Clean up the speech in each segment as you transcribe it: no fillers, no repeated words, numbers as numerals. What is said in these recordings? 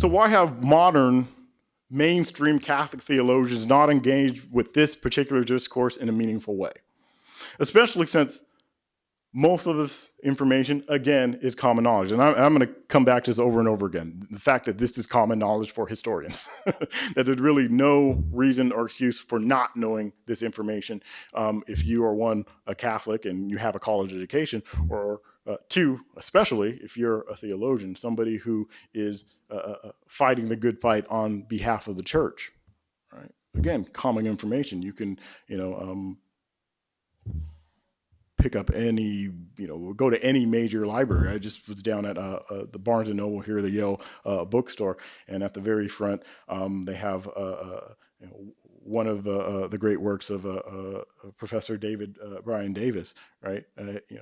So why have modern mainstream Catholic theologians not engaged with this particular discourse in a meaningful way? Especially since most of this information, again, is common knowledge. And I'm going to come back to this over and over again. The fact that this is common knowledge for historians, that there's really no reason or excuse for not knowing this information if you are a Catholic and you have a college education, or two, especially if you're a theologian, somebody who is fighting the good fight on behalf of the church. Right? Again, common information. You can, pick up any, go to any major library. I just was down at the Barnes & Noble here, the Yale bookstore, and at the very front, they have one of the great works of Professor Brian Davis, right?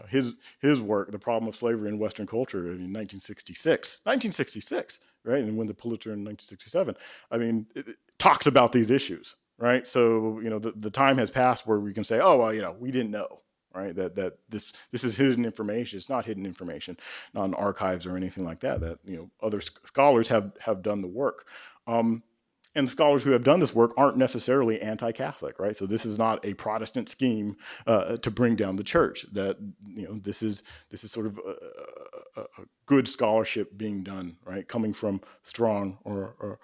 His work, The Problem of Slavery in Western Culture, in 1966, right? And won the Pulitzer in 1967. I mean, it talks about these issues, right? So, the time has passed where we can say, oh, well, we didn't know. Right, that this is hidden information. It's not hidden information, not in archives or anything like that. That other scholars have done the work, and the scholars who have done this work aren't necessarily anti-Catholic, right? So this is not a Protestant scheme to bring down the church. That this is sort of a good scholarship being done, right, coming from strong or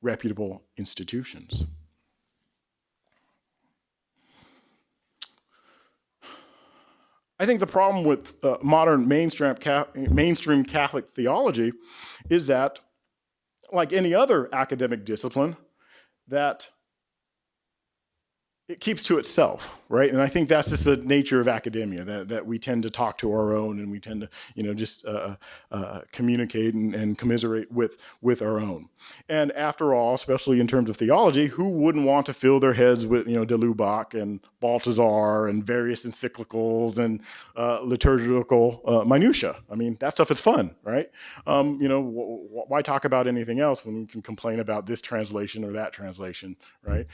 reputable institutions. I think the problem with modern mainstream Catholic theology is that, like any other academic discipline, that it keeps to itself, right? And I think that's just the nature of academia, that we tend to talk to our own, and we tend to, just communicate and commiserate with our own. And after all, especially in terms of theology, who wouldn't want to fill their heads with, de Lubac and Balthazar and various encyclicals and liturgical minutia? I mean, that stuff is fun, right? Why talk about anything else when we can complain about this translation or that translation, right?